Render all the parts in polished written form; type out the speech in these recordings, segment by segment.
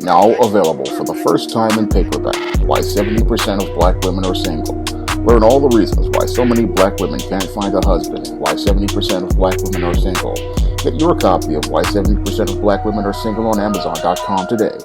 Now available for the first time in paperback. Why 70% of black women are single. Learn all the reasons why so many black women can't find a husband and why 70% of black women are single. Get your copy of Why 70% of Black Women Are Single on Amazon.com today.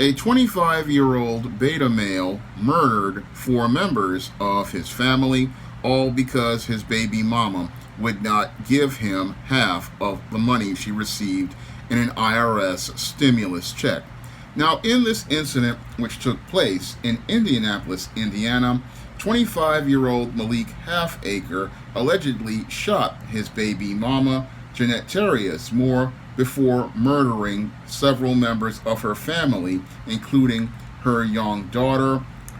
A 25-year-old beta male murdered 4 members of his family, all because his baby mama would not give him half of the money she received in an IRS stimulus check. Now, in this incident, which took place in Indianapolis, Indiana, 25-year-old Malik Halfacre allegedly shot his baby mama, Jeanette Terrius Moore, before murdering several members of her family, including her young daughter,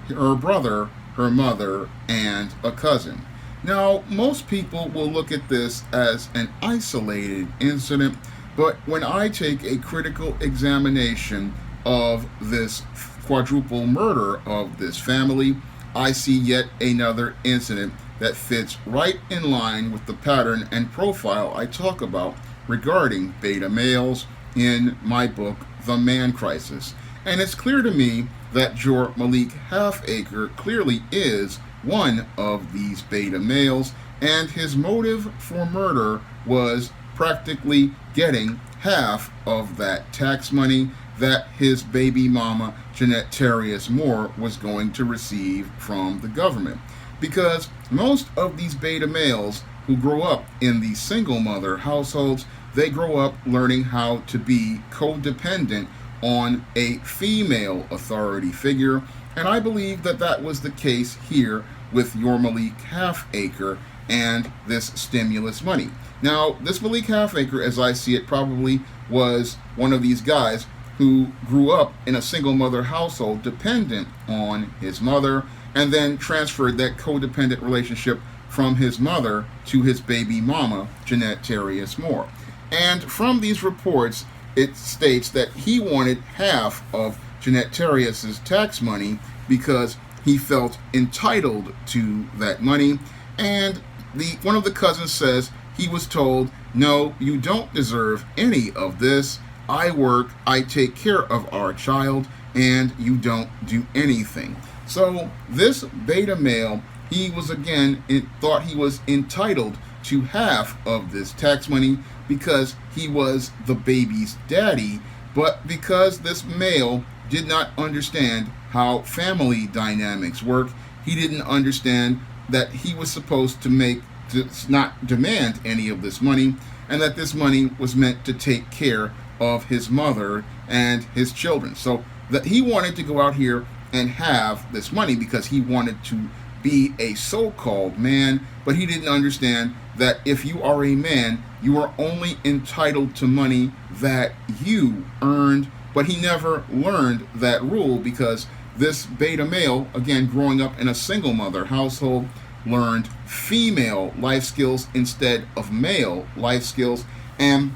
her brother, her mother, and a cousin. Now, most people will look at this as an isolated incident, but when I take a critical examination of this quadruple murder of this family, I see yet another incident that fits right in line with the pattern and profile I talk about regarding beta males in my book, The Man Crisis. And it's clear to me that your Malik Halfacre clearly is one of these beta males, and his motive for murder was practically getting half of that tax money that his baby mama, Jeanette Terrius Moore, was going to receive from the government. Because most of these beta males who grow up in these single mother households, they grow up learning how to be codependent on a female authority figure. And I believe that that was the case here with your Malik Halfacre and this stimulus money. Now, this Malik Halfacre, as I see it, probably was one of these guys who grew up in a single mother household dependent on his mother, and then transferred that codependent relationship from his mother to his baby mama, Jeanette Terrius Moore. And from these reports, it states that he wanted half of Jeanette Terrius's tax money because he felt entitled to that money. And one of the cousins says he was told, "No, you don't deserve any of this. I work, I take care of our child, and you don't do anything." So this beta male, he was again, thought he was entitled to half of this tax money because he was the baby's daddy, but because this male did not understand how family dynamics work, he didn't understand that he was supposed to not demand any of this money, and that this money was meant to take care of his mother and his children. So that he wanted to go out here and have this money because he wanted to be a so-called man, but he didn't understand that if you are a man, you are only entitled to money that you earned. But he never learned that rule because this beta male, again growing up in a single mother household, learned female life skills instead of male life skills, and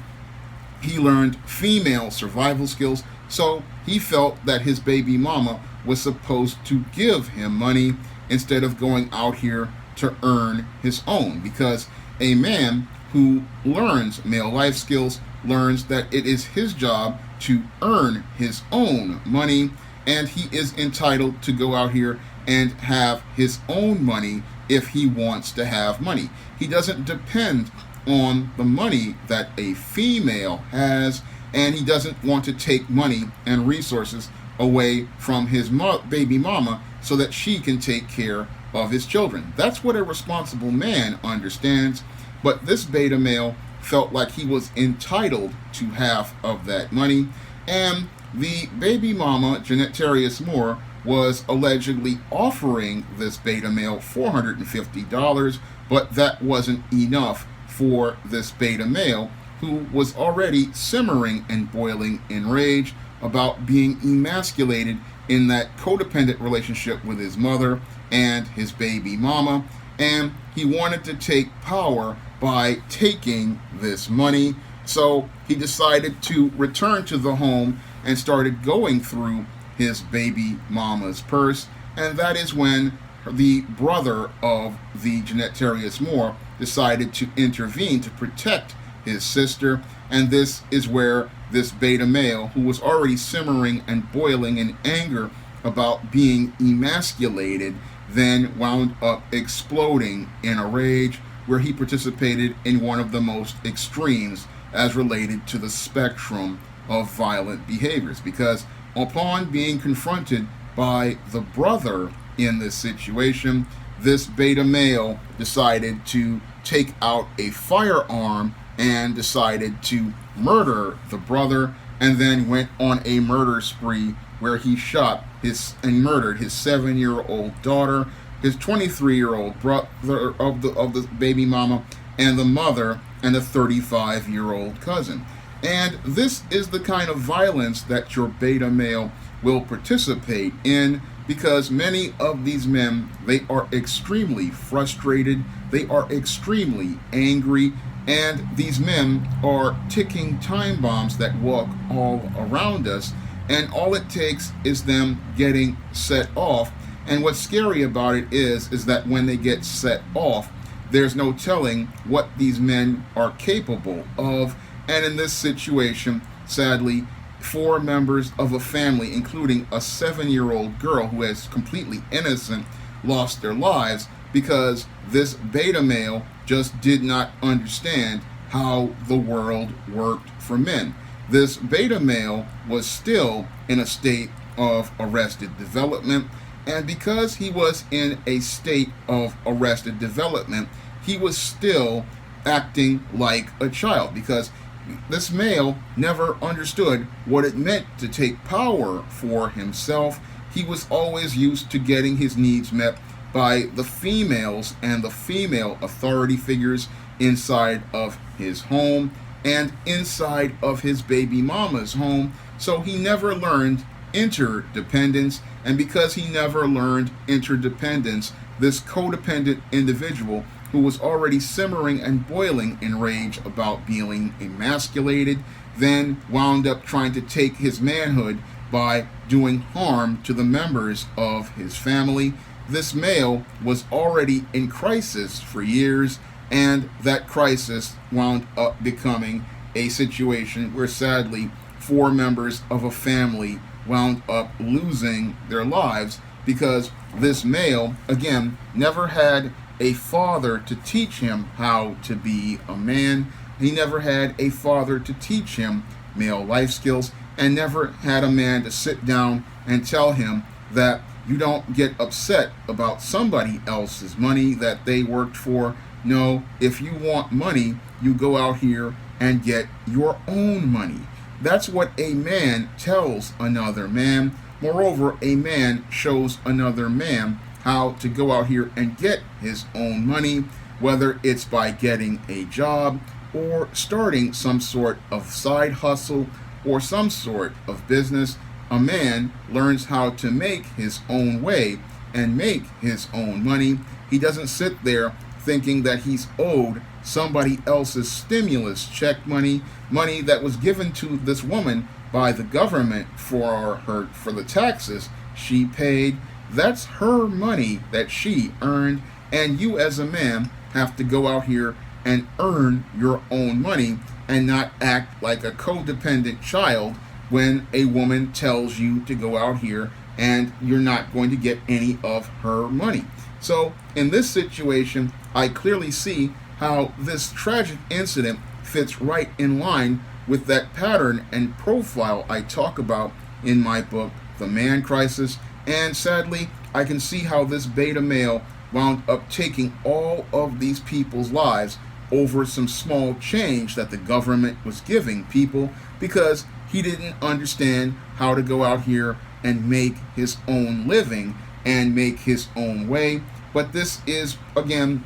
he learned female survival skills. So he felt that his baby mama was supposed to give him money instead of going out here to earn his own, because a man who learns male life skills learns that it is his job to earn his own money, and he is entitled to go out here and have his own money if he wants to have money. He doesn't depend on the money that a female has, and he doesn't want to take money and resources away from his baby mama so that she can take care of his children. That's what a responsible man understands. But this beta male felt like he was entitled to half of that money, and the baby mama, Jeanette Terrius Moore, was allegedly offering this beta male $450, but that wasn't enough for this beta male, who was already simmering and boiling in rage about being emasculated in that codependent relationship with his mother and his baby mama, and he wanted to take power by taking this money. So he decided to return to the home and started going through his baby mama's purse, and that is when the brother of the Jeanette Terrius Moore decided to intervene to protect his sister. And this is where this beta male, who was already simmering and boiling in anger about being emasculated, then wound up exploding in a rage, where he participated in one of the most extremes as related to the spectrum of violent behaviors. Because upon being confronted by the brother in this situation, this beta male decided to take out a firearm and decided to murder the brother, and then went on a murder spree where he shot and murdered his 7-year-old daughter, his 23-year-old brother of the baby mama, and the mother, and a 35-year-old cousin. And this is the kind of violence that your beta male will participate in, because many of these men, they are extremely frustrated, they are extremely angry, and these men are ticking time bombs that walk all around us, and all it takes is them getting set off. And what's scary about it is that when they get set off, there's no telling what these men are capable of. And in this situation, sadly, 4 members of a family, including a 7-year-old girl who is completely innocent, lost their lives because this beta male just did not understand how the world worked for men. This beta male was still in a state of arrested development, and because he was in a state of arrested development, he was still acting like a child, because this male never understood what it meant to take power for himself. He was always used to getting his needs met by the females and the female authority figures inside of his home and inside of his baby mama's home. So he never learned interdependence, and because he never learned interdependence, this codependent individual, who was already simmering and boiling in rage about being emasculated, then wound up trying to take his manhood by doing harm to the members of his family. This male was already in crisis for years, and that crisis wound up becoming a situation where sadly 4 members of a family wound up losing their lives, because this male, again, never had a father to teach him how to be a man. He never had a father to teach him male life skills, and never had a man to sit down and tell him that you don't get upset about somebody else's money that they worked for. No, if you want money, you go out here and get your own money. That's what a man tells another man. Moreover, a man shows another man how to go out here and get his own money, whether it's by getting a job or starting some sort of side hustle or some sort of business. A man learns how to make his own way and make his own money. He doesn't sit there thinking that he's owed somebody else's stimulus check money that was given to this woman by the government for the taxes she paid. That's her money that she earned, and you as a man have to go out here and earn your own money and not act like a codependent child when a woman tells you to go out here and you're not going to get any of her money. So in this situation, I clearly see how this tragic incident fits right in line with that pattern and profile I talk about in my book, The Man Crisis. And sadly, I can see how this beta male wound up taking all of these people's lives over some small change that the government was giving people, because he didn't understand how to go out here and make his own living and make his own way. But this is, again,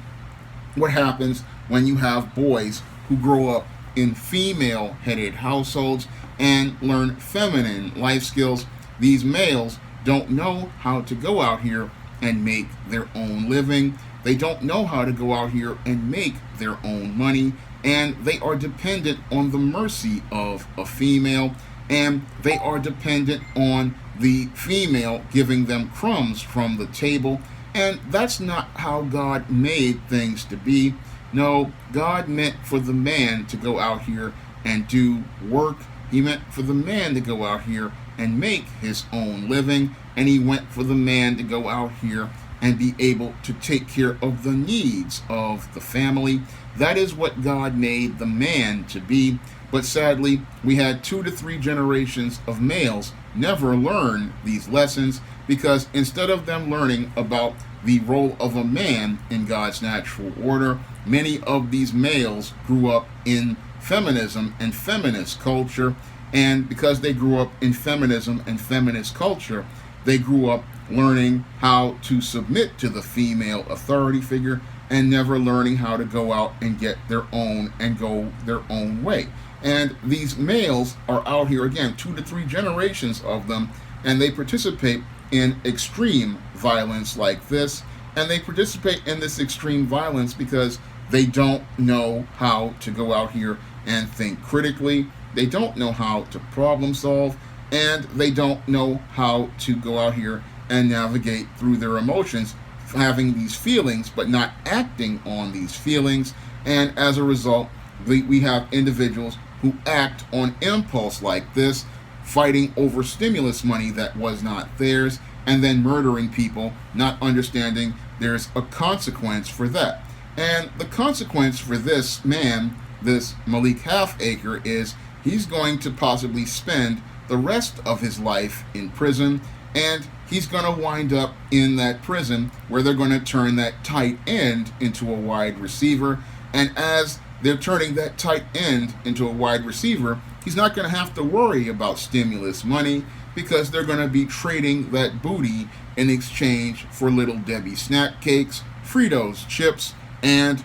what happens when you have boys who grow up in female-headed households and learn feminine life skills. These males don't know how to go out here and make their own living. They don't know how to go out here and make their own money, and they are dependent on the mercy of a female, and they are dependent on the female giving them crumbs from the table. And that's not how God made things to be. No, God meant for the man to go out here and do work. He meant for the man to go out here and make his own living. And he went for the man to go out here and be able to take care of the needs of the family. That is what God made the man to be. But sadly, we had 2 to 3 generations of males never learn these lessons, because instead of them learning about the role of a man in God's natural order, many of these males grew up in feminism and feminist culture. And because they grew up in feminism and feminist culture, they grew up learning how to submit to the female authority figure and never learning how to go out and get their own and go their own way. And these males are out here, again, 2 to 3 generations of them, and they participate in extreme violence like this. And they participate in this extreme violence because they don't know how to go out here and think critically. They don't know how to problem solve, and they don't know how to go out here and navigate through their emotions, having these feelings but not acting on these feelings. And as a result, we have individuals who act on impulse like this, fighting over stimulus money that was not theirs, and then murdering people, not understanding there's a consequence for that. And the consequence for this man, this Malik Halfacre, is he's going to possibly spend the rest of his life in prison, and he's going to wind up in that prison where they're going to turn that tight end into a wide receiver. And as they're turning that tight end into a wide receiver, he's not going to have to worry about stimulus money, because they're going to be trading that booty in exchange for Little Debbie snack cakes, Fritos chips, and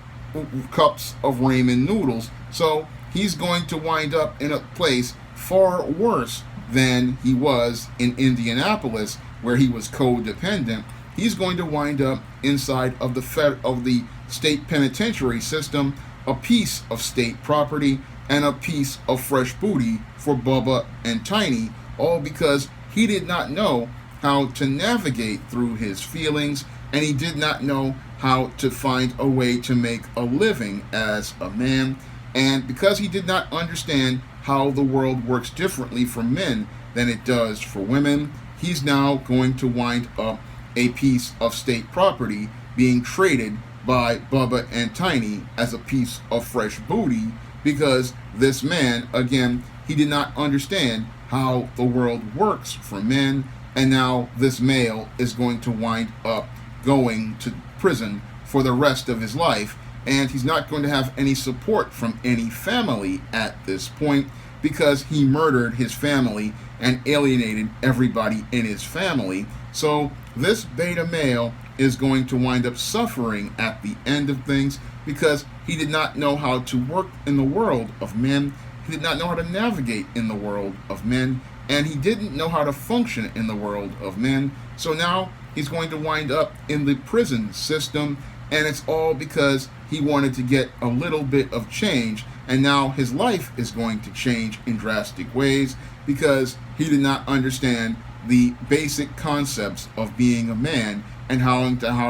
cups of ramen noodles. So he's going to wind up in a place far worse than he was in Indianapolis, where he was codependent. He's going to wind up inside of the state penitentiary system, a piece of state property and a piece of fresh booty for Bubba and Tiny, all because he did not know how to navigate through his feelings, and he did not know how to find a way to make a living as a man. And because he did not understand how the world works differently for men than it does for women, he's now going to wind up a piece of state property being traded by Bubba and Tiny as a piece of fresh booty, because this man, again, he did not understand how the world works for men. And now this male is going to wind up going to prison for the rest of his life, and he's not going to have any support from any family at this point, because he murdered his family and alienated everybody in his family. So this beta male is going to wind up suffering at the end of things, because he did not know how to work in the world of men. He did not know how to navigate in the world of men, and he didn't know how to function in the world of men. So now he's going to wind up in the prison system, and it's all because he wanted to get a little bit of change. And now his life is going to change in drastic ways, because he did not understand the basic concepts of being a man and how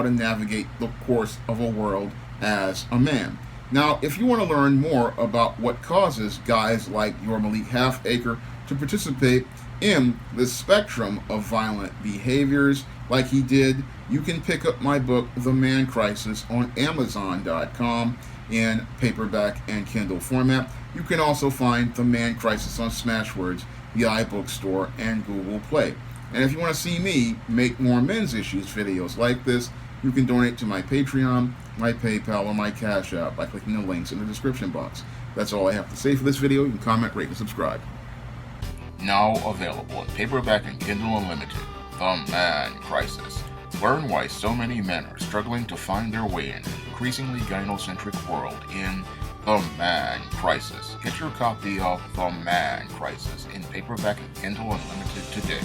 to navigate the course of a world as a man. Now, if you want to learn more about what causes guys like your Malik Halfacre to participate in the spectrum of violent behaviors like he did, you can pick up my book, The Man Crisis, on Amazon.com in paperback and Kindle format. You can also find The Man Crisis on Smashwords, the iBook Store, and Google Play. And if you want to see me make more men's issues videos like this, you can donate to my Patreon, my PayPal, or my Cash App by clicking the links in the description box. That's all I have to say for this video. You can comment, rate, and subscribe. Now available in paperback and Kindle Unlimited, The Man Crisis. Learn why so many men are struggling to find their way in an increasingly gynocentric world in The Man Crisis. Get your copy of The Man Crisis in paperback and Kindle Unlimited today.